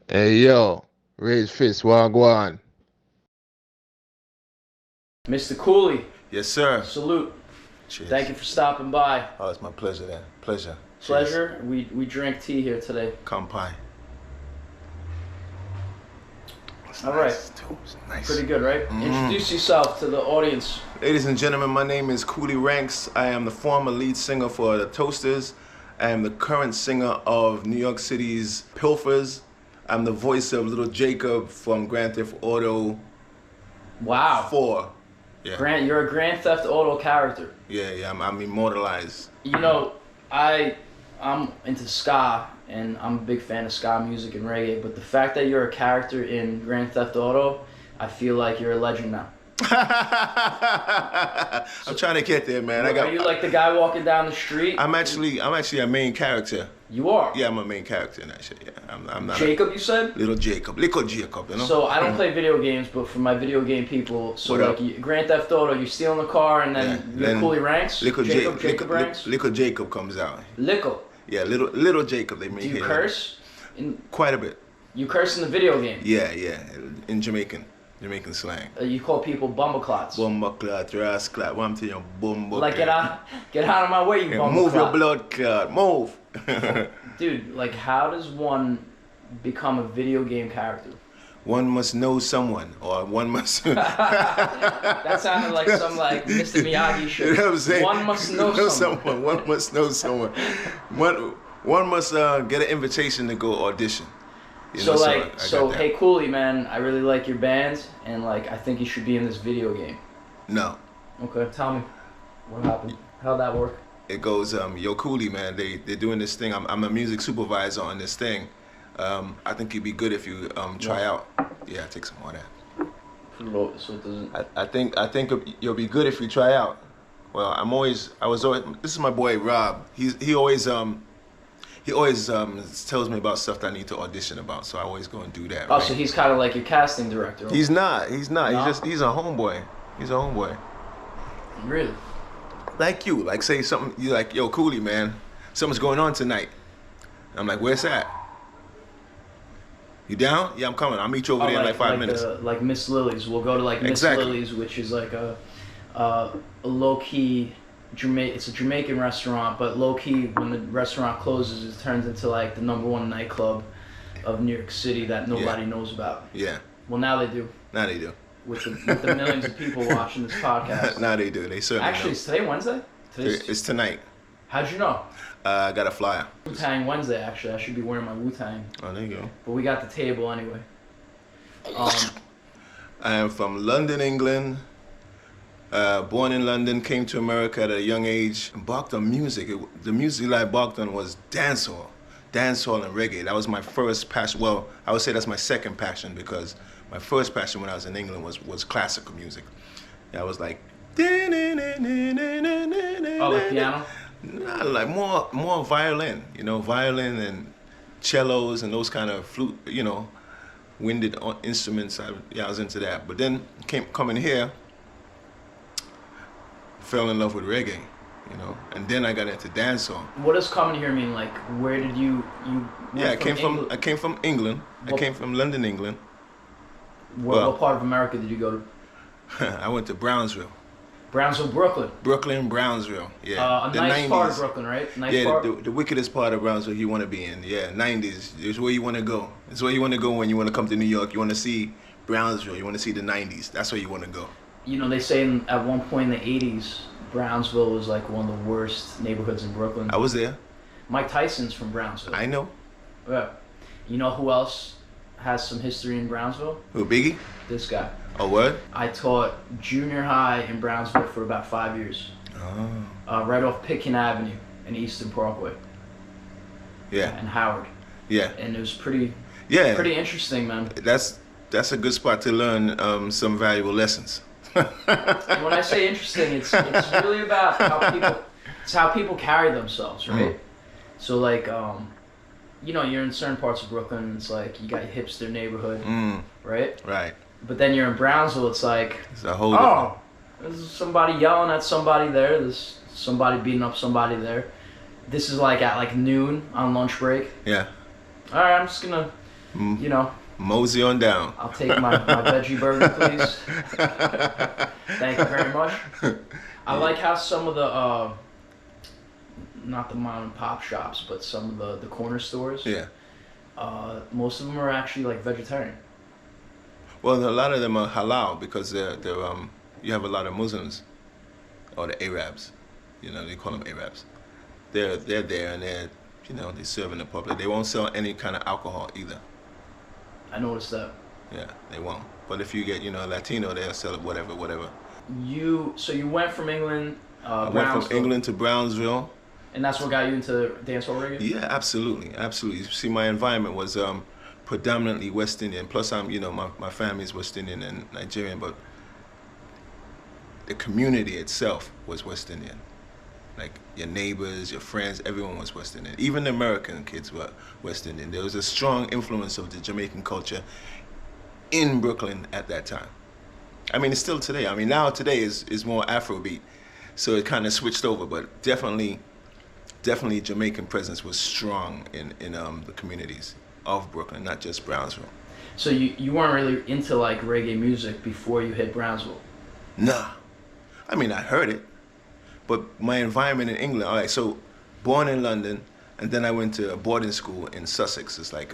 Hey yo, raise fist, wagwan. Mr. Coolie, Yes, sir. salute. Cheers. Thank you for stopping by. Oh, it's my pleasure then. Pleasure. Pleasure. We drank tea here today. Kampai. All right. Nice. Pretty good, right? Introduce yourself to the audience. Ladies and gentlemen, my name is Coolie Ranx. I am the former lead singer for the Toasters. I am the current singer of New York City's Pilfers. I'm the voice of Little Jacob from Grand Theft Auto Wow. 4. Yeah. You're a Grand Theft Auto character. Yeah, I'm immortalized. You know, I'm into ska, and I'm a big fan of ska music and reggae, but the fact that you're a character in Grand Theft Auto, I feel like you're a legend now. I'm trying to get there, man. Are you like the guy walking down the street? I'm actually a main character. You are? Yeah, I'm a main character in that shit. Yeah, I'm not. Jacob, you said? Little Jacob, you know. So I don't play video games, but for my video game people, so What like up? Grand Theft Auto, you stealing the car and then you're Coolie Ranx? Jacob Ranx? Little Jacob comes out. Lickle. Yeah, little Jacob. They make. Do you curse? Quite a bit. You curse in the video game? Yeah, in Jamaican slang. You call people bumbleclots. Bumbleclot, rasclot. What I'm telling you, bumbleclot. Like get out of my way, you Yeah, bumbleclot. move your blood clot, move. Dude, like how does one become a video game character? One must know someone, or one must. That sounded like some like Mr. Miyagi shit. You know what I'm saying? One must know someone. One must know someone. One must get an invitation to go audition. You know, I got that. Hey Coolie, man, I really like your band, and like I think you should be in this video game. No. Okay, tell me what happened. How'd that work? It goes, yo, Coolie, man, they're doing this thing. I'm a music supervisor on this thing. I think it'd be good if you try out. Yeah, take some more of that. So it doesn't. I think you'll be good if you try out. Well, this is my boy Rob. He always tells me about stuff that I need to audition about, so I always go and do that. Oh, right? so he's kind of like your casting director. He's not. No? He's a homeboy. Really? Like you, like say something, you like, yo, Coolie, man, something's going on tonight. I'm like, where's that? You down? Yeah, I'm coming. I'll meet you over there in like 5 minutes. Like Miss Lily's. We'll go to like Miss Exactly. Lily's, which is like a low-key it's a Jamaican restaurant, but low-key when the restaurant closes, it turns into like the #1 nightclub of New York City that nobody knows about. Yeah. Well, now they do. Now they do. With the millions of people watching this podcast. Now they do. They certainly Actually, know. is today Wednesday? It's tonight. How'd you know? I got a flyer. Wu-Tang Wednesday, actually. I should be wearing my Wu-Tang. Oh, there you go. But we got the table anyway. I am from London, England. Born in London, came to America at a young age. Embarked on music. The music I embarked on was dancehall and reggae. That was my first passion. Well, I would say that's my second passion, because my first passion when I was in England was classical music. I was like, Oh, like piano? Nah, like more violin, violin and cellos and those kind of flute, winded instruments. I was into that. But then coming here, fell in love with reggae, and then I got into dancehall. What does coming here mean? Like, where did you? Yeah, I came from England. I came from London, England. What part of America did you go to? I went to Brownsville. Brownsville, Brooklyn. Brooklyn, Brownsville. Yeah. A nice 90s. Part of Brooklyn, right? Nice part. The wickedest part of Brownsville you want to be in. Yeah, 90s. It's where you want to go. It's where you want to go when you want to come to New York. You want to see Brownsville. You want to see the 90s. That's where you want to go. They say at one point in the 80s, Brownsville was like one of the worst neighborhoods in Brooklyn. I was there. Mike Tyson's from Brownsville. I know. Yeah. You know who else has some history in Brownsville? Who, Biggie? This guy. Oh, what? I taught junior high in Brownsville for about 5 years. Oh. Right off Pitkin Avenue and Eastern Parkway. Yeah. And Howard. Yeah. And it was pretty interesting, man. That's a good spot to learn some valuable lessons. And when I say interesting, it's really about how people carry themselves, right? So like, you're in certain parts of Brooklyn, it's like you got your hipster neighborhood, right? Right. But then you're in Brownsville, it's like, it's a whole there's somebody yelling at somebody there, there's somebody beating up somebody there. This is like at like noon on lunch break. Yeah. All right, I'm just gonna You know, Mosey on down. I'll take my veggie burger, please. Thank you very much. I like how some of the, not the mom and pop shops, but some of the corner stores. Yeah. Most of them are actually like vegetarian. Well, a lot of them are halal because they're you have a lot of Muslims, or the Arabs, you know, they call them Arabs. They're there and they're, you know, they serve in the public. They won't sell any kind of alcohol either. I noticed that. Yeah, they won't. But if you get, you know, Latino, they'll sell it whatever. So you went from England, I went from England to Brownsville. And that's what got you into dancehall reggae? Yeah, absolutely. See, my environment was predominantly West Indian. Plus, my family's West Indian and Nigerian, but the community itself was West Indian. Like your neighbors, your friends, everyone was West Indian. Even the American kids were West Indian. There was a strong influence of the Jamaican culture in Brooklyn at that time. I mean, it's still today. I mean, now today is more Afrobeat, so it kind of switched over. But definitely Jamaican presence was strong in the communities of Brooklyn, not just Brownsville. So you weren't really into like reggae music before you hit Brownsville? Nah. I mean, I heard it. But my environment in England, all right, so born in London, and then I went to a boarding school in Sussex. It's like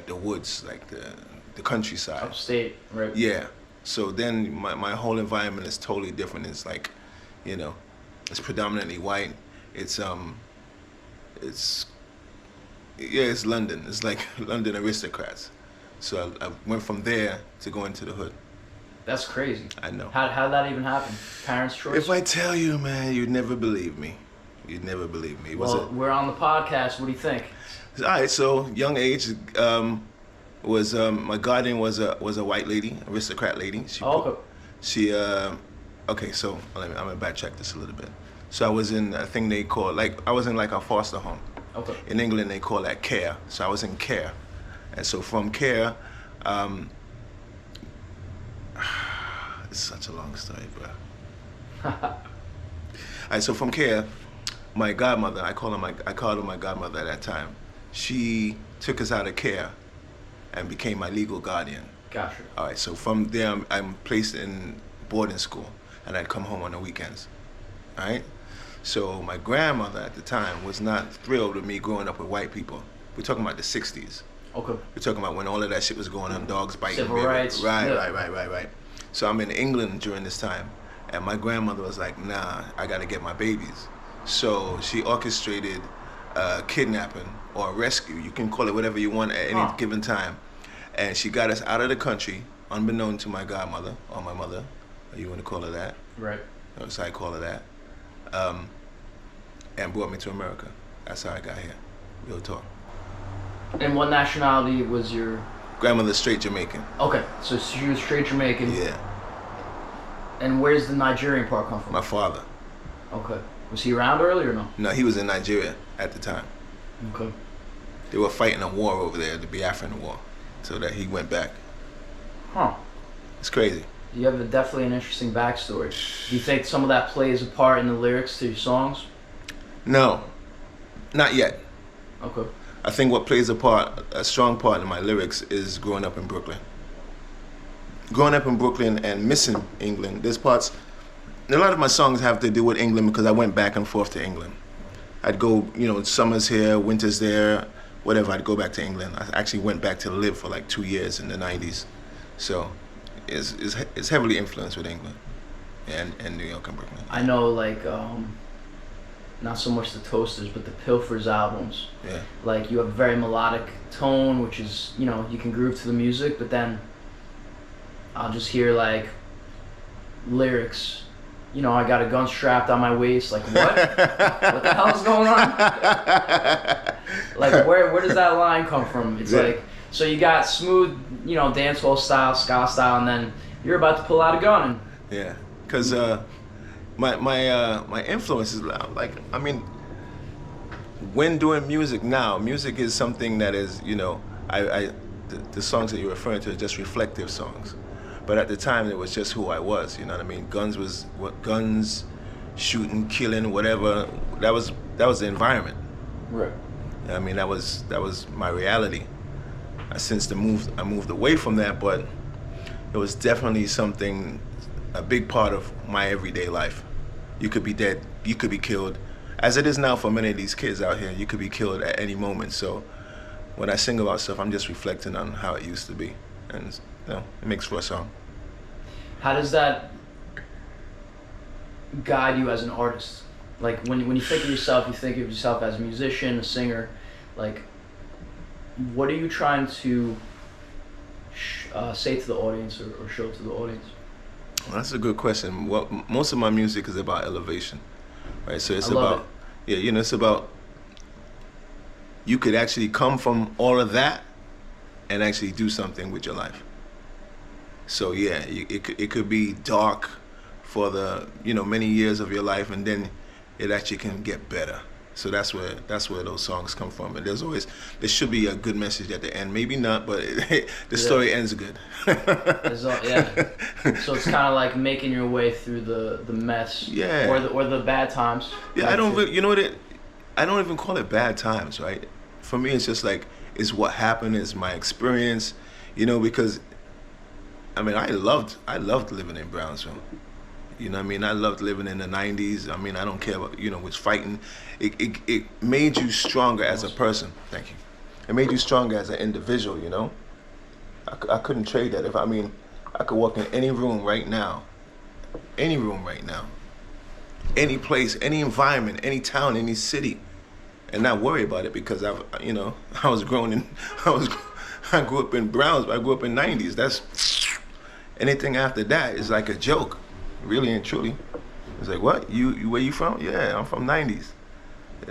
the woods, like the countryside. Upstate, right? Yeah. So then my whole environment is totally different. It's like, you know, it's predominantly white. It's London. It's like London aristocrats. So I went from there to going to the hood. That's crazy. I know. How did that even happen? Parents' choice? If I tell you, man, you'd never believe me. You'd never believe me. We're on the podcast. What do you think? All right. So young age was my guardian was a white lady, aristocrat lady. Okay. So I'm gonna backtrack this a little bit. So I was in a thing they call I was in like a foster home. Okay. In England they call that care. So I was in care, and so from care. It's such a long story, bro. All right, so from care, my godmother, I called her my godmother at that time. She took us out of care and became my legal guardian. Gotcha. All right, so from there, I'm placed in boarding school, and I'd come home on the weekends. All right? So my grandmother at the time was not thrilled with me growing up with white people. We're talking about the 60s. Okay. We're talking about when all of that shit was going on, dogs biting. Civil rights. Right. So I'm in England during this time, and my grandmother was like, nah, I gotta get my babies. So she orchestrated kidnapping or rescue, you can call it whatever you want at any given time. And she got us out of the country, unbeknown to my godmother, or my mother, or you wanna call her that. Right. So I call her that. And brought me to America. That's how I got here, real talk. And what nationality was your... Grandmother straight Jamaican. Okay, so she was straight Jamaican. Yeah. And where's the Nigerian part come from? My father. Okay. Was he around early or no? No, he was in Nigeria at the time. Okay. They were fighting a war over there, the Biafran War, so that he went back. Huh. It's crazy. You have definitely an interesting backstory. Do you think some of that plays a part in the lyrics to your songs? No, not yet. Okay. I think what plays a strong part in my lyrics is growing up in Brooklyn. Growing up in Brooklyn and missing England. There's parts, a lot of my songs have to do with England because I went back and forth to England. I'd go, summers here, winters there, whatever, I'd go back to England. I actually went back to live for like 2 years in the 90s. So it's heavily influenced with England and New York and Brooklyn. I know not so much the Toasters, but the Pilfers albums. Yeah. Like you have a very melodic tone, which is, you can groove to the music, but then I'll just hear like lyrics, I got a gun strapped on my waist, like what? What the hell is going on? Like where does that line come from? It's like, so you got smooth, dancehall style, ska style, and then you're about to pull out a gun. And yeah, because my influence is when doing music now, music is something that is, the songs that you're referring to are just reflective songs. But at the time, it was just who I was, you know what I mean? Guns, shooting, killing, whatever, that was the environment. Right. I mean, that was my reality. I moved away from that, but it was definitely a big part of my everyday life. You could be dead, you could be killed. As it is now for many of these kids out here, you could be killed at any moment. So when I sing about stuff, I'm just reflecting on how it used to be. And it makes for a song. How does that guide you as an artist? Like when you think of yourself, you think of yourself as a musician, a singer. Like, what are you trying to say to the audience or show to the audience? Well, that's a good question. Well, most of my music is about elevation, right? So it's about, it's about, you could actually come from all of that and actually do something with your life. So yeah, it could be dark for the many years of your life, and then it actually can get better. So that's where those songs come from. And there should be a good message at the end. Maybe not, but the story ends good. So it's kind of like making your way through the mess, or the bad times. Yeah, I don't even call it bad times, right? For me, it's just like, it's what happened, it's my experience, because I mean, I loved living in Brownsville. You know what I mean? I loved living in the 90s. I mean, I don't care about, was fighting. It made you stronger as a person. Thank you. It made you stronger as an individual, I couldn't trade that. I could walk in any room right now, any place, any environment, any town, any city, and not worry about it, because I grew up in Brownsville. I grew up in 90s. That's anything after that is like a joke. Really and truly. It's like, what? You where you from? Yeah, I'm from 90s.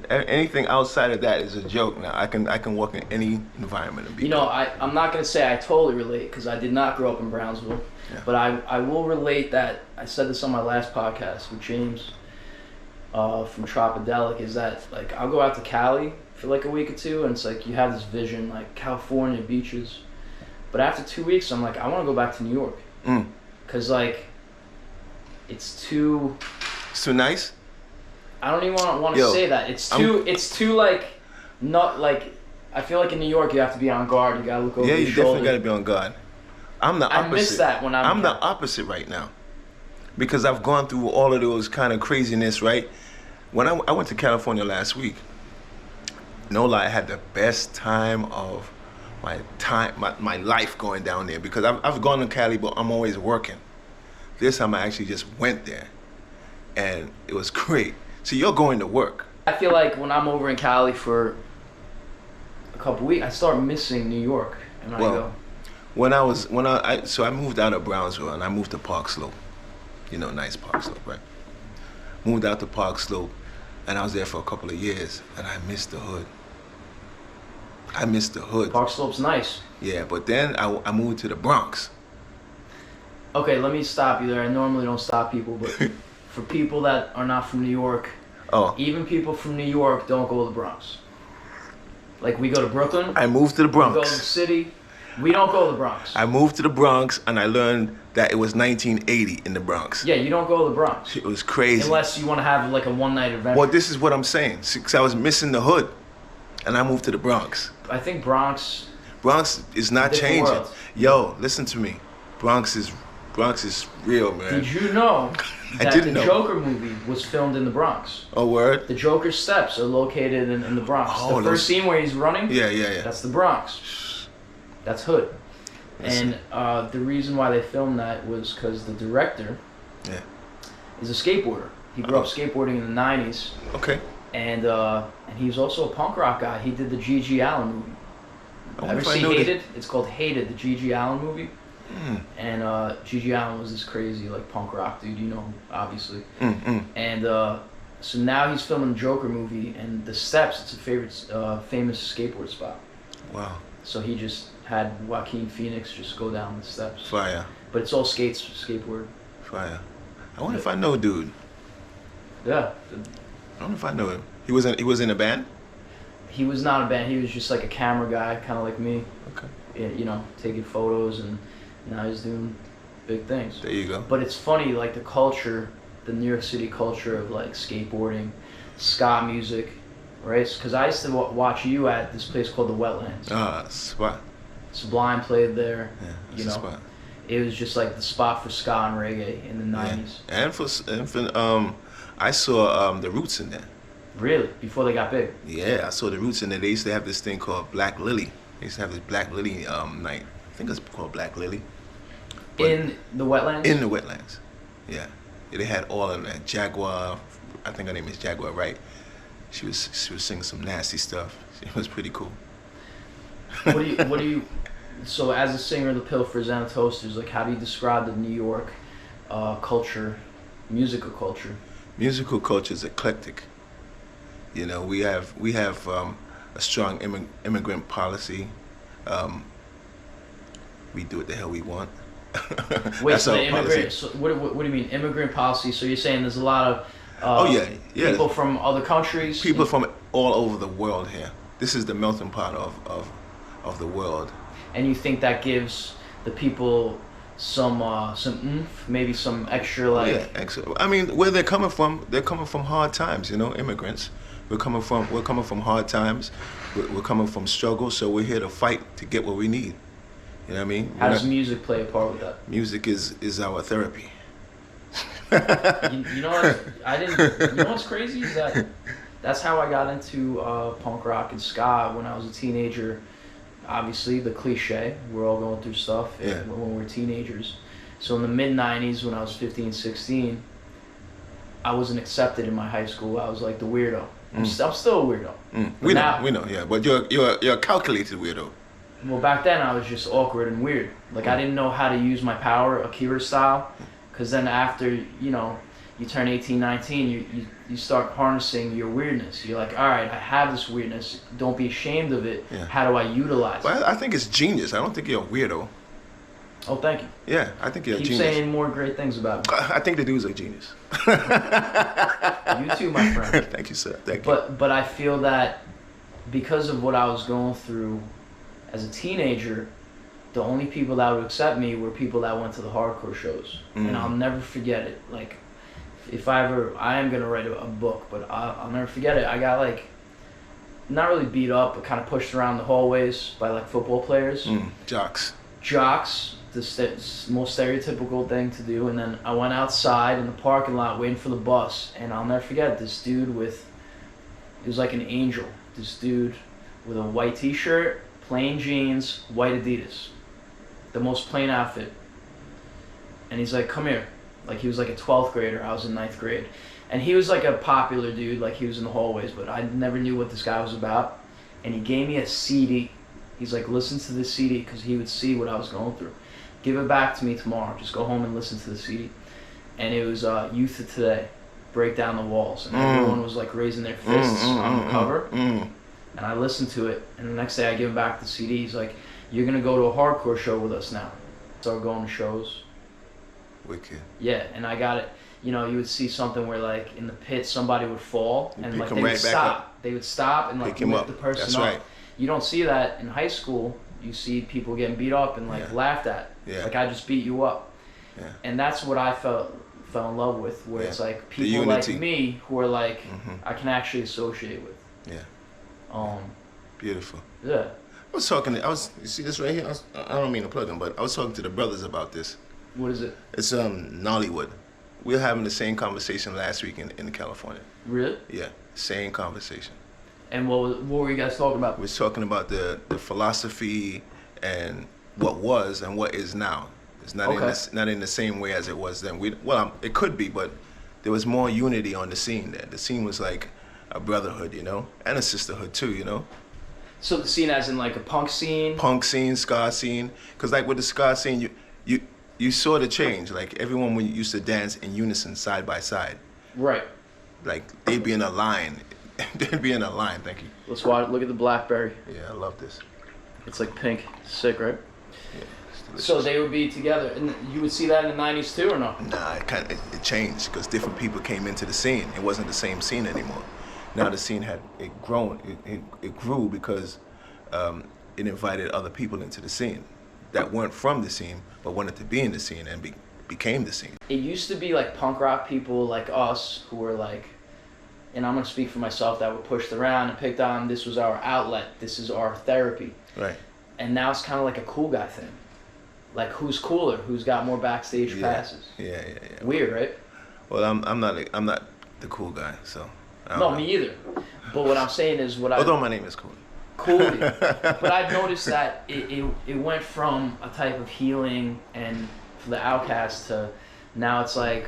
Anything outside of that is a joke now. I can walk in any environment and be I'm not going to say I totally relate, because I did not grow up in Brownsville. Yeah. But I will relate that, I said this on my last podcast with James from Tropidelic, is that, like, I'll go out to Cali for like a week or two, and it's like you have this vision, like California beaches. But after 2 weeks, I'm like, I want to go back to New York. Because, like, it's too nice. I don't even want to say that. It's too like, not like, I feel like in New York you have to be on guard. You gotta look over your shoulder. Yeah, you definitely gotta be on guard. I'm the opposite. I miss that when I'm the opposite right now, because I've gone through all of those kind of craziness. Right, when I went to California last week, no lie, I had the best time of my life going down there, because I've gone to Cali, but I'm always working. This time I actually just went there, and it was great. So you're going to work. I feel like when I'm over in Cali for a couple weeks, I start missing New York, and I go. So I moved out of Brownsville and I moved to Park Slope. Nice Park Slope, right? Moved out to Park Slope, and I was there for a couple of years, and I missed the hood. Park Slope's nice. Yeah, but then I moved to the Bronx. Okay, let me stop you there. I normally don't stop people, but for people that are not from New York, even people from New York don't go to the Bronx. Like, we go to Brooklyn. I moved to the Bronx. We go to the city. We don't go to the Bronx. I moved to the Bronx, and I learned that it was 1980 in the Bronx. Yeah, you don't go to the Bronx. It was crazy. Unless you want to have like a one-night adventure. Well, this is what I'm saying. Because I was missing the hood, and I moved to the Bronx. I think Bronx is not changing. World. Yo, listen to me. Bronx is real, man. Did you know that the Joker movie was filmed in the Bronx? Oh, word? The Joker's steps are located in the Bronx. The first scene where he's running, yeah. That's the Bronx. That's hood. And the reason why they filmed that was because the director is a skateboarder. He grew up skateboarding in the 90s. Okay. And he was also a punk rock guy. He did the G.G. Allen movie. Ever see Hated? It's called Hated, the G.G. Allen movie. And G.G. Allen was this crazy like punk rock dude, obviously. And so now he's filming the Joker movie, and the steps, it's a famous skateboard spot. Wow. So he just had Joaquin Phoenix just go down the steps. Fire. But it's all skateboard. Fire. I wonder if I know dude. Yeah. I wonder if I know him. He was in a band? He was not a band. He was just like a camera guy, kind of like me. Okay. Taking photos, and now he's doing big things. There you go. But it's funny, like the culture, the New York City culture of like skateboarding, ska music, right? Because I used to watch you at this place called the Wetlands. Spot. Sublime played there. Yeah, that's You the know, spot. it was just like the spot for ska and reggae in the Yeah. '90s. And I saw the Roots in there. Really, before they got big. Yeah, I saw the Roots in there. They used to have this thing called Black Lily. They used to have this Black Lily night. I think it's called Black Lily. But In the wetlands. in the wetlands. Yeah. They had all of that. Jaguar, I think her name is Jaguar, right? She was singing some nasty stuff. It was pretty cool. What do you? So as a singer of the Pilfers and the Toasters, like how do you describe the New York culture, musical culture? Musical culture is eclectic. You know, we have a strong immigrant policy. We do what the hell we want. Wait, That's so our the immigrant? policy. So what do you mean immigrant policy? So you're saying there's a lot of Oh yeah. people from other countries? People from all over the world here. This is the melting pot of the world. And you think that gives the people some oomph, maybe some extra like. Yeah, excellent. I mean, where they're coming from hard times. You know, immigrants. We're coming from hard times. We're coming from struggle. So we're here to fight to get what we need. You know what I mean? How does music play a part with that? Music is our therapy. You know what? You know what's crazy is that's how I got into punk rock and ska when I was a teenager. Obviously, the cliche, we're all going through stuff Yeah. when we're teenagers. So in the mid-'90s, when I was 15, 16, I wasn't accepted in my high school. I was like the weirdo. I'm still a weirdo. We now- know, yeah. But you're a calculated weirdo. Well, back then I was just awkward and weird. Like I didn't know how to use my power, Akira style. Because then after, you turn 18, 19, you start harnessing your weirdness. You're like, all right, I have this weirdness. Don't be ashamed of it. Yeah. How do I utilize it? But I think it's genius. I don't think you're a weirdo. Oh, thank you. Yeah, I think you're a Keep genius. saying more great things about me. I think the dude's a genius. You too, my friend. Thank you, sir. Thank you. But I feel that because of what I was going through as a teenager, the only people that would accept me were people that went to the hardcore shows. And I'll never forget it. Like, if I am going to write a book, but I'll never forget it. I got, like, not really beat up, but kind of pushed around the hallways by, like, football players. Jocks. Jocks, the most stereotypical thing to do. And then I went outside in the parking lot waiting for the bus. And I'll never forget this dude he was like an angel. This dude with a white t-shirt, plain jeans, white Adidas. The most plain outfit. And he's like, come here. Like he was like a 12th grader. I was in 9th grade. And he was like a popular dude. Like he was in the hallways. But I never knew what this guy was about. And he gave me a CD. He's like, listen to this CD. Because he would see what I was going through. Give it back to me tomorrow. Just go home and listen to the CD. And it was Youth of Today. Break Down the Walls. And everyone was like raising their fists on the cover. And I listened to it. And the next day I give him back the CD. He's like, you're going to go to a hardcore show with us now. Start going to shows. Wicked. Yeah, and I got it. You would see something where like in the pit somebody would fall and pick like him they would right back stop. up. They would stop and like Pick him lift up. the person That's up. right. You don't see that in high school. You see people getting beat up and like Yeah. laughed at. Yeah. Like I just beat you up. Yeah. And that's what I fell in love with, where Yeah. it's like The people like unity. me who are like I can actually associate with. Yeah. Beautiful. Yeah. You see this right here? I don't mean to plug them, but I was talking to the brothers about this. What is it? It's Nollywood. We were having the same conversation last week in California. Really? Yeah, same conversation. And what were you guys talking about? We're talking about the philosophy and what was and what is now. It's not not in the same way as it was then. It could be, but there was more unity on the scene there. The scene was like a brotherhood, and a sisterhood too, So the scene as in like a punk scene? Punk scene, ska scene. Because like with the ska scene, you saw the change. Like everyone used to dance in unison, side by side. Right. Like they'd be in a line. They'd be in a line. Thank you. Let's watch. Look at the blackberry. Yeah, I love this. It's like pink. Sick, right? Yeah, it's delicious. So they would be together, and you would see that in the '90s too, or no? Nah, it changed because different people came into the scene. It wasn't the same scene anymore. Now the scene had grown. It grew because it invited other people into the scene that weren't from the scene but wanted to be in the scene and became the scene. It used to be like punk rock people like us who were like, and I'm gonna speak for myself, that were pushed around and picked on. This was our outlet. This is our therapy. Right. and now it's kind of like a cool guy thing. Like who's cooler? Who's got more backstage passes? Yeah. Weird, right? Well, I'm not the cool guy, so. I don't No, know. me either. But what I'm saying is Although my name is Coolie. Coolie. But I've noticed that it went from a type of healing and for the outcast to now it's like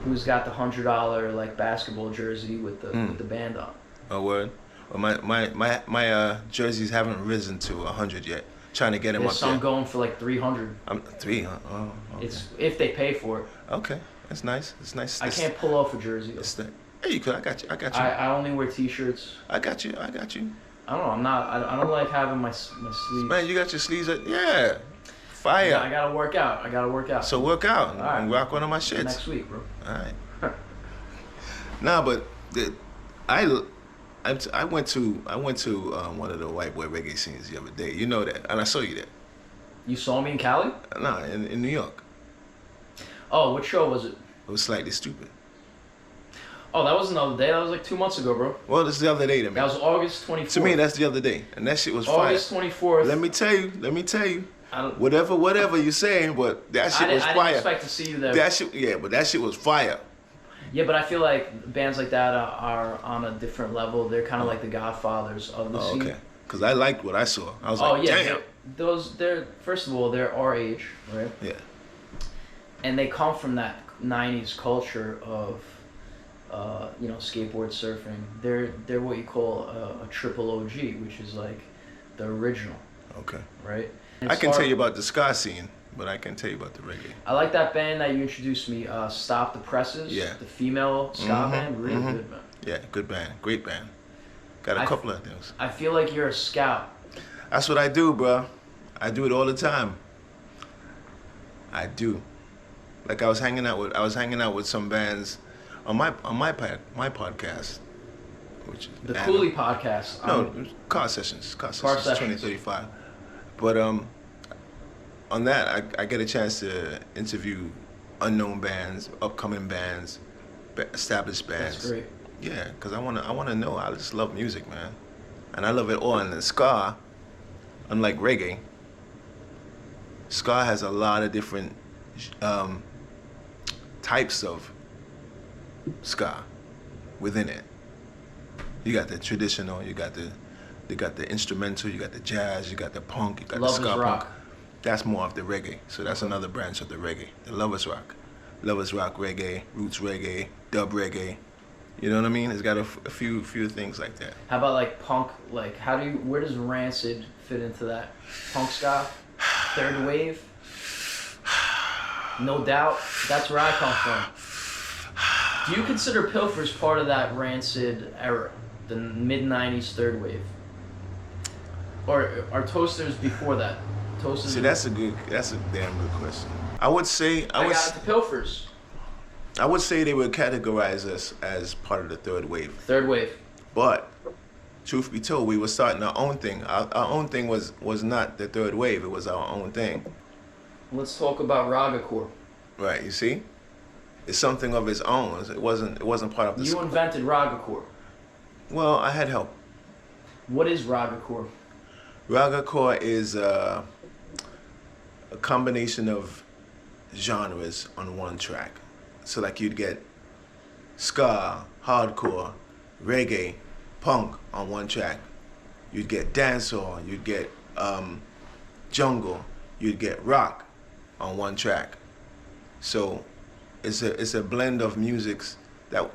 who's got the $100 like basketball jersey with the band on. Oh, word. Well, my jerseys haven't risen to 100 yet. Trying to get them There's up some there. going for like 300. I'm 3, huh? Oh, okay. It's if they pay for it. Okay, that's nice. It's nice. I can't pull off a jersey. Hey, you could. I got you. I only wear t-shirts. I got you. I don't know. I don't like having my sleeves. Man, you got your sleeves. Yeah, fire. Yeah, I gotta work out. So work out and All right. rock one of my shits. Next week, bro. All right. Nah, but I went to one of the white boy reggae scenes the other day. You know that, and I saw you there. You saw me in Cali? Nah, in New York. Oh, what show was it? It was Slightly Stupid. Oh, that was another day. That was like 2 months ago, bro. Well, this is the other day to me. That was August 24th. To me, that's the other day, and that shit was fire. August 24th. Let me tell you. Whatever you're saying, but that shit was fire. I didn't expect to see you there. But that shit was fire. Yeah, but I feel like bands like that are on a different level. They're kind of like the godfathers of the scene. Okay. Because I liked what I saw. I was yeah, damn. They're first of all, they're our age, right? Yeah. And they come from that 90s culture of skateboard surfing. They're what you call a triple OG, which is like the original. Okay. Right? I can tell you about the ska scene, but I can tell you about the reggae. I like that band that you introduced me, Stop the Presses. Yeah. The female ska band. Really good, man. Yeah, good band. Great band. Got a couple of things. I feel like you're a scout. That's what I do, bro. I do it all the time. I do. Like I was hanging out with some bands on my podcast, which The Coolie podcast. No, Car Sessions 2035. But on that, I get a chance to interview unknown bands, upcoming bands, established bands. That's great. Yeah, because I wanna know. I just love music, man, and I love it all. And the ska, unlike reggae, ska has a lot of different types of ska within it. You got the traditional, you got the instrumental, you got the jazz, you got the punk, you got the ska punk. That's more of the reggae. So that's another branch of the reggae. The lovers rock reggae, roots reggae, dub reggae. You know what I mean? It's got a few things like that. How about like punk? Like where does Rancid fit into that? Punk ska, third wave. No doubt. That's where I come from. Do you consider Pilfers part of that Rancid era, the mid-90s third wave? Or are Toasters before that? Toasters. See, that's a damn good question. I would say I got the Pilfers. I would say they would categorize us as part of the third wave. Third wave. But truth be told, we were starting our own thing. Our own thing was not the third wave. It was our own thing. Let's talk about Ragacore. Right, you see? It's something of its own. It wasn't part of the... You invented Ragacore. Well, I had help. What is Ragacore? Ragacore is a combination of genres on one track. So like you'd get ska, hardcore, reggae, punk on one track. You'd get dancehall, you'd get jungle, you'd get rock on one track. So it's a blend of musics that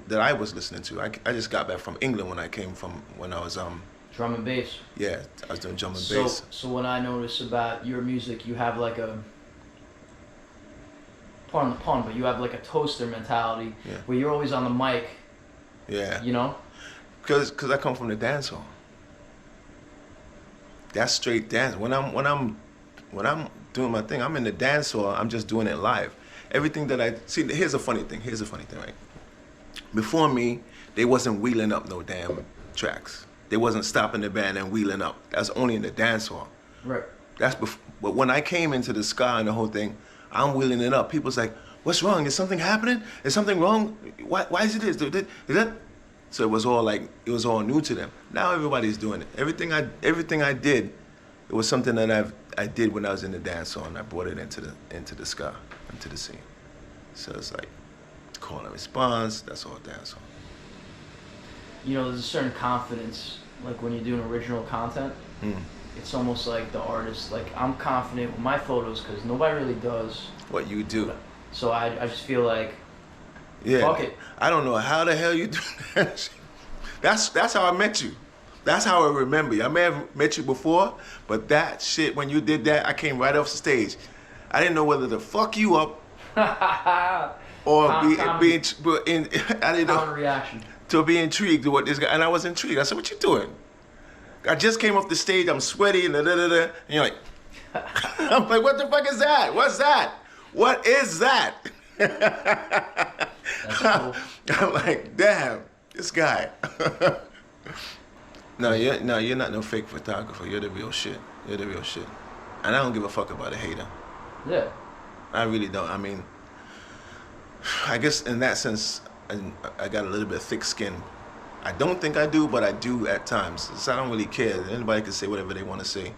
that I was listening to. I just got back from England when I was drum and bass. Yeah, I was doing drum and bass. So what I notice about your music, you have like a, pardon the pun, but you have like a toaster mentality where you're always on the mic. Yeah. You know? Because I come from the dance hall. That's straight dance. When I'm doing my thing, I'm in the dance hall. I'm just doing it live. Everything that I see. Here's a funny thing, right? Before me, they wasn't wheeling up no damn tracks. They wasn't stopping the band and wheeling up. That's only in the dance hall. Right. That's before. But when I came into the ska and the whole thing, I'm wheeling it up. People's like, "What's wrong? Is something happening? Is something wrong? Why is it this? Is that?" So it was all new to them. Now everybody's doing it. Everything I did it was something that I did when I was in the dance hall, and I brought it into the SKA, into the scene. So it's like call and response. That's all dance hall. You know, there's a certain confidence, like when you're doing original content. It's almost like the artist. Like I'm confident with my photos because nobody really does what you do. So I just feel like, yeah, fuck it. I don't know how the hell you do that. That's how I met you. That's how I remember you. I may have met you before, but that shit, when you did that, I came right off the stage. I didn't know whether to fuck you up or I didn't know reaction. To be intrigued with what this guy, and I was intrigued. I said, "What you doing?" I just came off the stage. I'm sweaty and and you're like, I'm like, "What the fuck is that? What's that? What is that?" That's cool. I'm like, "Damn, this guy." No, you're not no fake photographer. You're the real shit. You're the real shit. And I don't give a fuck about a hater. Yeah. I really don't. I mean, I guess in that sense, I got a little bit of thick skin. I don't think I do, but I do at times. So I don't really care. Anybody can say whatever they want to say.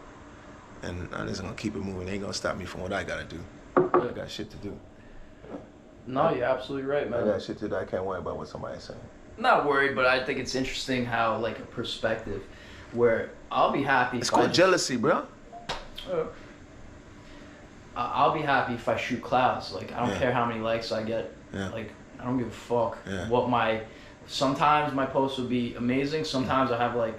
And I'm just going to keep it moving. They ain't going to stop me from what I got to do. I got shit to do. No, you're absolutely right, man. I got shit to do. I can't worry about what somebody's saying. Not worried, but I think it's interesting how, like, a perspective where I'll be happy. It's called jealousy, bro. I'll be happy if I shoot clouds. Like, I don't care how many likes I get. Yeah. Like, I don't give a fuck. Yeah. Sometimes my posts will be amazing. Sometimes I have, like,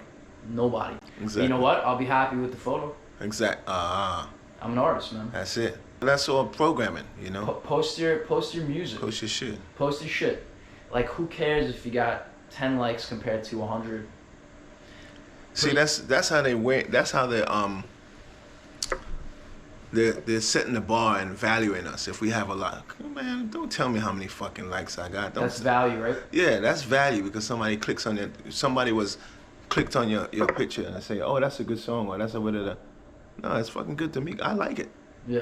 nobody. Exactly. You know what? I'll be happy with the photo. Exactly. I'm an artist, man. That's it. That's all programming, you know? Post your music. Post your shit. Post your shit. Like, who cares if you got 10 likes compared to 100? See, that's how they wait. That's how they're setting the bar and valuing us. If we have a lot, man, don't tell me how many fucking likes I got. That's value, right? Yeah, that's value because somebody clicks on it. Somebody clicked on your picture and I say, oh, that's a good song or that's a whatever. No, it's fucking good to me. I like it. Yeah.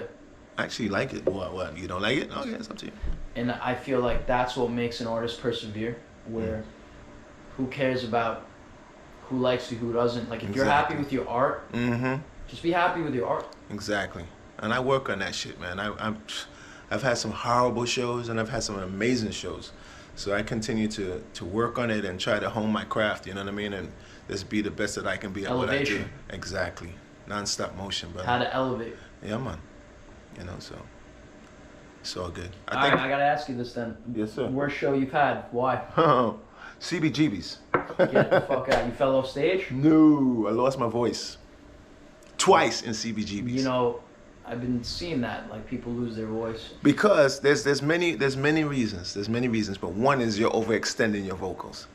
I actually like it. What? You don't like it? Okay, it's up to you. And I feel like that's what makes an artist persevere. Where, who cares about who likes you, who doesn't? Like, if you're happy with your art, just be happy with your art. Exactly. And I work on that shit, man. I've had some horrible shows and I've had some amazing shows. So I continue to work on it and try to hone my craft, you know what I mean? And just be the best that I can be at what I do. Exactly. Non-stop motion, brother. How to elevate. Yeah, man. You know, so it's all good. I gotta ask you this then. Yes, sir. Worst show you've had? Why? CBGBs. Get the fuck out. You fell off stage? No, I lost my voice. Twice in CBGBs. You know, I've been seeing that, like people lose their voice. Because there's many reasons. There's many reasons, but one is you're overextending your vocals.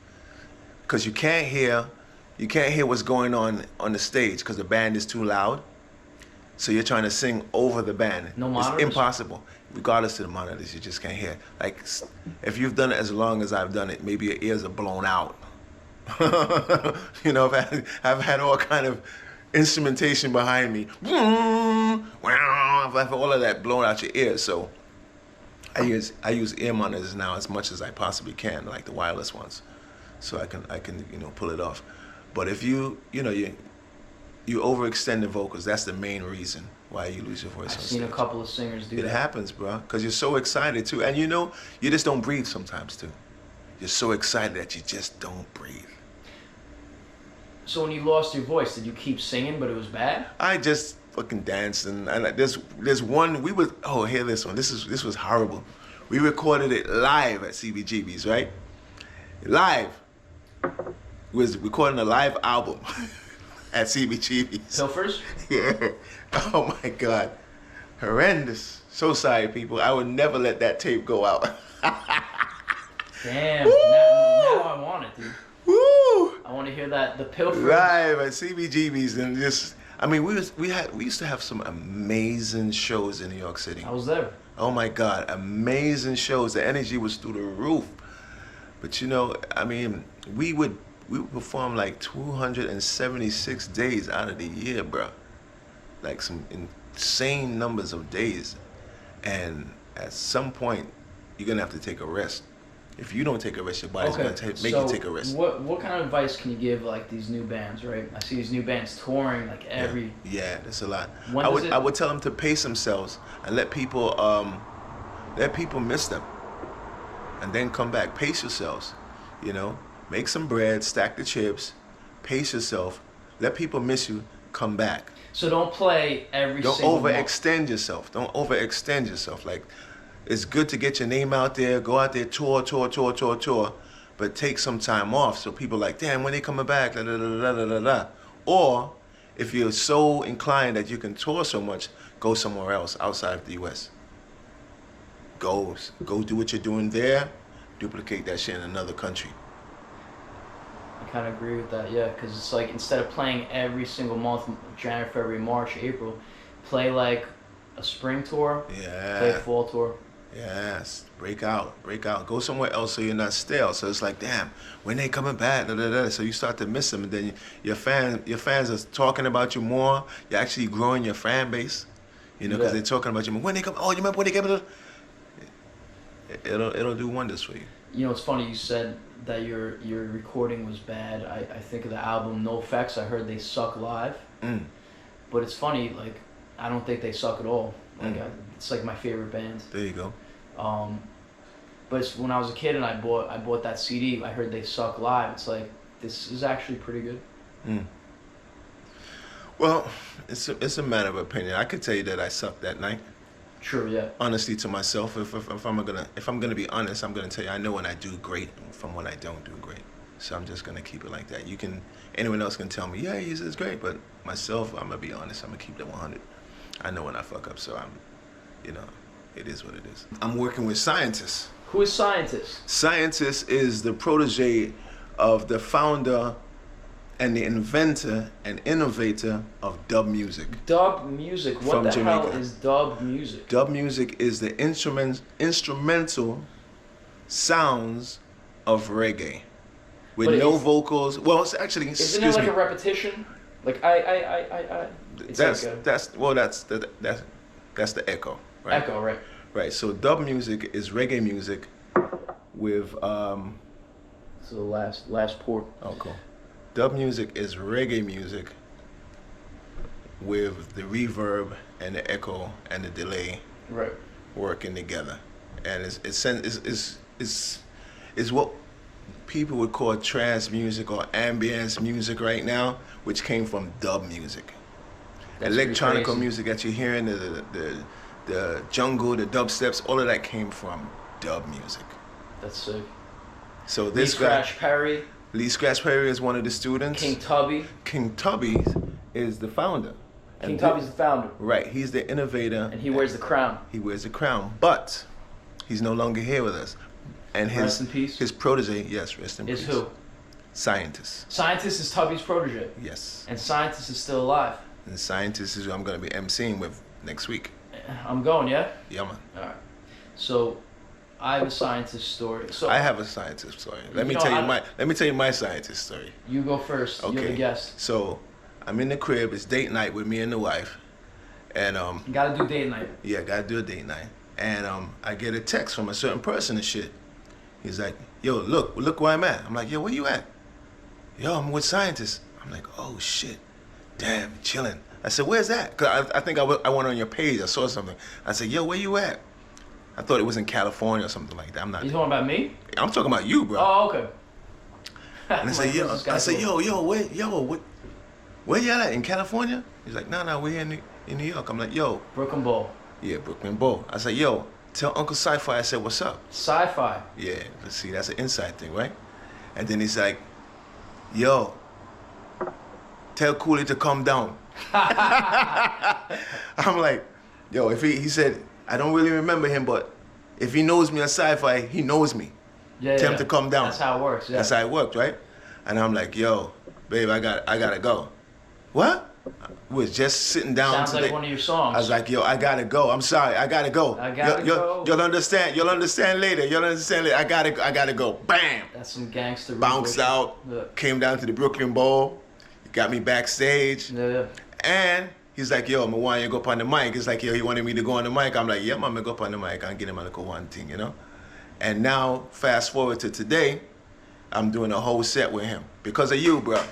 Because you can't hear what's going on the stage because the band is too loud. So you're trying to sing over the band. No monitors? It's impossible. Regardless of the monitors, you just can't hear. Like, if you've done it as long as I've done it, maybe your ears are blown out. You know, I've had all kind of instrumentation behind me. I've had all of that blown out your ears. So I use ear monitors now as much as I possibly can, like the wireless ones, so I can pull it off. But if you overextend the vocals, that's the main reason why you lose your voice on stage. I've seen a couple of singers do that. It happens, bro, because you're so excited too. And you just don't breathe sometimes too. You're so excited that you just don't breathe. So when you lost your voice, did you keep singing but it was bad? I just fucking danced and there's one, hear this one. This was horrible. We recorded it live at CBGB's, right? Live. We was recording a live album. At CBGB's. Pilfers? Yeah. Oh my God. Horrendous. So sorry, people. I would never let that tape go out. Damn. Now I want it, dude. Woo! I want to hear that. The Pilfers. Live at CBGB's and just, I mean, we used to have some amazing shows in New York City. I was there. Oh my God, amazing shows. The energy was through the roof. But I mean, we would perform like 276 days out of the year, bro. Like some insane numbers of days. And at some point, you're gonna have to take a rest. If you don't take a risk, your body's gonna make you take a risk. What kind of advice can you give like these new bands, right? I see these new bands touring like every. Yeah, that's a lot. When I would tell them to pace themselves and let people miss them, and then come back. Pace yourselves, you know. Make some bread, stack the chips, pace yourself, let people miss you, come back. So don't play every Don't single overextend yourself. Don't overextend yourself. Like, it's good to get your name out there, go out there, tour, but take some time off so people like, damn, when they coming back, la, la, la, la, la, la. Or, if you're so inclined that you can tour so much, go somewhere else outside of the U.S. Go do what you're doing there, duplicate that shit in another country. I kind of agree with that, yeah, because it's like instead of playing every single month, January, February, March, April, play like a spring tour, play a fall tour. Yes, break out, go somewhere else so you're not stale. So it's like, damn, when they coming back, da, da, da. So you start to miss them, and then your fans are talking about you more. You're actually growing your fan base, you know, because they're talking about you more. When they come, oh, you remember when they came? It'll do wonders for you. You know, it's funny you said that your recording was bad. I think of the album No Effects. I heard they suck live, but it's funny. Like, I don't think they suck at all. Like, it's like my favorite band. There you go. But it's, when I was a kid and I bought that CD, I heard they suck live. It's like, this is actually pretty good. Well, it's a matter of opinion. I could tell you that I sucked that night. True, yeah. Honestly, to myself, if I'm gonna be honest, I'm gonna tell you I know when I do great from when I don't do great. So I'm just gonna keep it like that. Anyone else can tell me, yeah, it's great, but myself, I'm gonna be honest. I'm gonna keep that 100. I know when I fuck up, so it is what it is. I'm working with Scientist. Who is Scientist? Scientist is the protege of the founder and the inventor and innovator of dub music. Dub music? What From the Jamaica. hell is dub music? Dub music is the instrumental sounds of reggae. With no vocals. Well, it's actually, isn't it like a repetition? Like I. That's the echo, right? Echo, right. Right, so dub music is reggae music with So the last pour. Oh, cool. Dub music is reggae music with the reverb and the echo and the delay working together, and it's what people would call trance music or ambience music right now, which came from dub music. That's Electronic music that you're hearing, the jungle, the dubsteps, all of that came from dub music. That's sick. So this guy, Lee Scratch Perry is one of the students. King Tubby. King Tubby is the founder. King Tubby's the founder. Right, he's the innovator. And he wears the crown. He wears the crown, but he's no longer here with us. And rest in peace. His protege, yes, rest in peace. Is who? Scientist. Scientist is Tubby's protege. Yes. And Scientist is still alive. And Scientist is who I'm going to be emceeing with next week. I'm going, yeah? Yeah, man. All right. So, I have a Scientist story. So I have a Scientist story. Let me tell you my Scientist story. You go first. Okay. You're the guest. So, I'm in the crib. It's date night with me and the wife. And you gotta do date night. Yeah, gotta do a date night. And I get a text from a certain person and shit. He's like, yo, look where I'm at. I'm like, yo, where you at? Yo, I'm with Scientist. I'm like, oh shit, damn, chilling. I said, where's that? Cause I think I went on your page. I saw something. I said, yo, where you at? I thought it was in California or something like that. I'm not. You talking about me? I'm talking about you, bro. Oh, okay. And I said, where you at in California? He's like, no, we're here in New York. I'm like, yo. Brooklyn Bowl. Yeah, Brooklyn Bowl. I said, yo, tell Uncle Sci-Fi I said, what's up? Sci-Fi. Yeah, let's see, that's an inside thing, right? And then he's like, yo, tell Coolie to calm down. I'm like, yo, if he said, I don't really remember him, but if he knows me on Sci-Fi, he knows me. Tell him to calm down. That's how it works, yeah. That's how it worked, right? And I'm like, yo, babe, I gotta go. What? We was just sitting down. Sounds like one of your songs. I was like, yo, I gotta go. I'm sorry, I gotta go. Go. You'll understand later. I gotta go. Bam! That's some gangster. Bounced out, came down to the Brooklyn Bowl, got me backstage. Yeah. And he's like, yo, I want you to go up on the mic. It's like, yo, he wanted me to go on the mic. I'm like, yeah, I'm gonna go up on the mic and get him on the one thing, you know? And now, fast forward to today, I'm doing a whole set with him because of you, bro.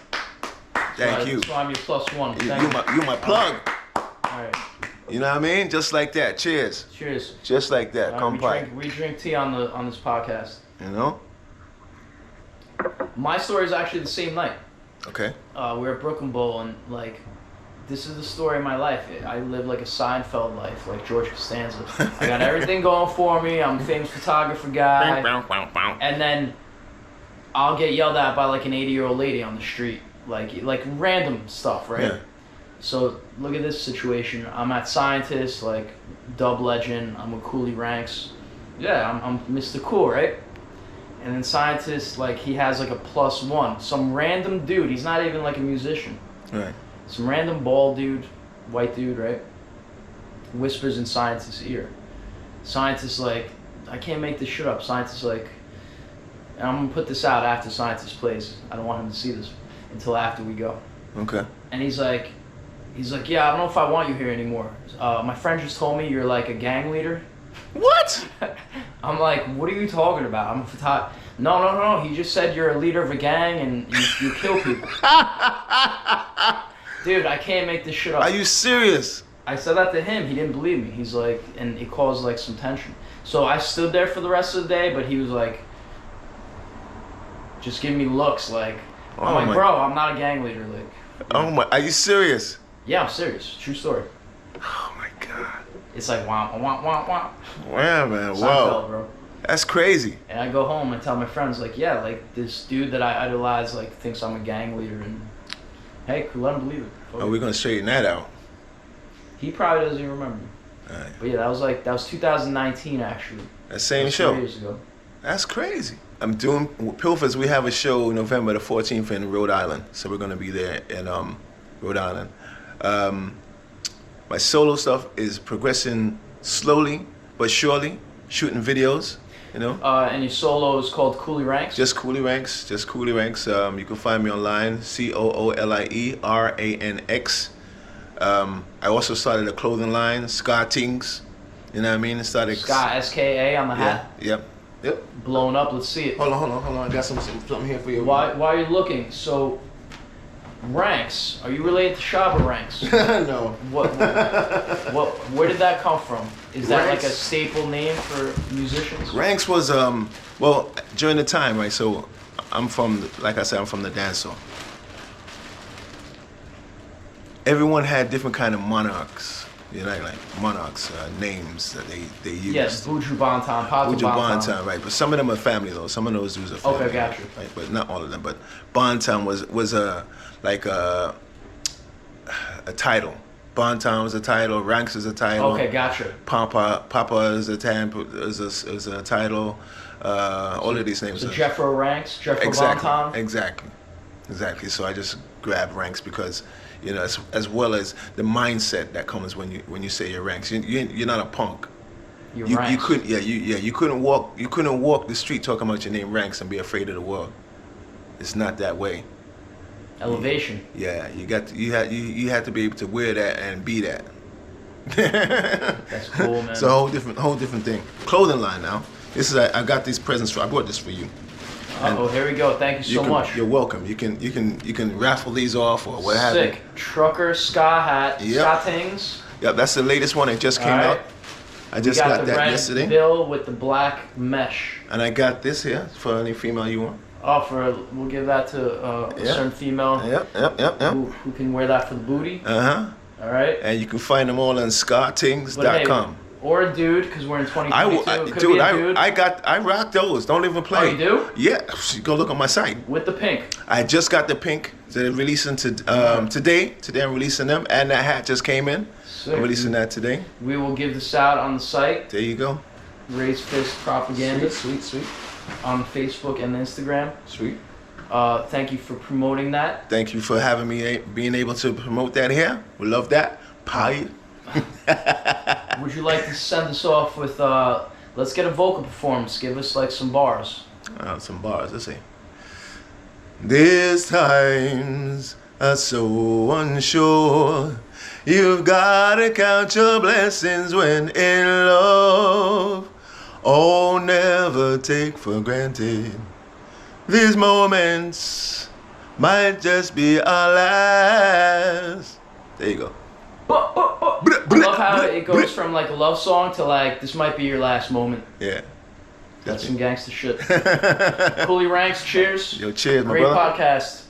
Thank you. So I'm your plus one. You my plug. All right. You know what I mean? Just like that. Cheers. Cheers. Just like that. Come by. We drink tea on this podcast. You know? My story is actually the same night. Okay. We're at Brooklyn Bowl, and like, this is the story of my life. I live like a Seinfeld life, like George Costanza. I got everything going for me. I'm a famous photographer guy. And then I'll get yelled at by like an 80-year-old lady on the street, like random stuff, right? Yeah. So look at this situation. I'm at Scientist, like dub legend. I'm with Coolie Ranx. Yeah, I'm Mr. Cool, right? And then Scientist, like he has like a +1. Some random dude. He's not even like a musician. Right. Some random bald dude, white dude, right? Whispers in Scientist's ear. Scientist like, I can't make this shit up. Scientist like, and I'm gonna put this out after Scientist plays. I don't want him to see this until after we go. Okay. And he's like, yeah, I don't know if I want you here anymore. My friend just told me you're like a gang leader. What? I'm like, what are you talking about? I'm a photographer. No. He just said you're a leader of a gang and you kill people. Dude, I can't make this shit up. Are you serious? I said that to him. He didn't believe me. He's like, and it caused like some tension. So I stood there for the rest of the day, but he was like, just giving me looks like, I'm like, bro, I'm not a gang leader. Like, oh my, are you serious? Yeah, I'm serious. True story. Oh my God. It's like, womp. Wow, man. Seinfeld, Wow. bro. That's crazy. And I go home and tell my friends, like, yeah, like this dude that I idolize, like, thinks I'm a gang leader, and hey, let him believe it. Are we gonna straighten that out? He probably doesn't even remember. All right. But yeah, that was 2019 actually. That same show. 3 years ago. That's crazy. I'm doing with Pilfers. We have a show November the 14th in Rhode Island, so we're gonna be there in Rhode Island. My solo stuff is progressing slowly but surely. Shooting videos, you know. And your solo is called Coolie Ranx? Just Coolie Ranx. Just Coolie Ranx. You can find me online. COOLIERANX. I also started a clothing line, SKA Tings. You know what I mean? Started SKA, SKA on the hat. Yep. Blowing up. Let's see it. Hold on. I got something here for you. While you're looking, so Ranx, are you related to Shabba Ranx? No. Where did that come from? Is that like a staple name for musicians? Ranx was well, during the time, right? So I'm from, like I said, I'm from the dancehall. Everyone had different kind of monarchs, you know, like monarchs names that they used. Yes, Buju Banton, Patu Buju Banton, right? But some of them are family though. Some of those dudes are family. Okay, gotcha. Right? But not all of them. But Banton was a title. Banton was a title. Ranx is a title. Okay, gotcha. Papa is a title. All of these names. So Jeffro Ranx, Jeffro exactly, Banton. Exactly. So I just grab Ranx because, you know, as well as the mindset that comes when you say you're Ranx. You're not a punk. You're Ranx. You couldn't walk the street talking about your name Ranx and be afraid of the world. It's not that way. Elevation. Yeah, you had to be able to wear that and be that. That's cool, man. It's a whole different thing. Clothing line now. I got these presents I brought this for you. Here we go. Thank you so much. You're welcome. You can raffle these off or what have you. Sick. Trucker ska hat. Yep. Ska Tings. Yep, that's the latest one. It just came out. I just got that yesterday. The bill with the black mesh. And I got this here for any female you want. Oh, we'll give that to a certain female. Yep. Who can wear that for the booty. All right. And you can find them all on skatings.com. Hey, or a dude, because we're in 2022. I rock those. Don't even play. Oh, you do? Yeah. Go look on my site. With the pink. I just got the pink. They're releasing today. Today I'm releasing them, and that hat just came in. Sick. I'm releasing that today. We will give this out on the site. There you go. Raise Fist Propaganda. Sweet. On Facebook and Instagram. Sweet. Thank you for promoting that. Thank you for having me, being able to promote that here. We love that. Pie. Would you like to send us off with, let's get a vocal performance. Give us like some bars. Some bars, let's see. These times are so unsure. You've got to count your blessings when in love. Oh, never take for granted. These moments might just be our last. There you go. I love how it goes from like a love song to like this might be your last moment. Yeah. That's some gangster shit. Coolie Ranx, cheers. Yo, cheers, my Great brother. podcast.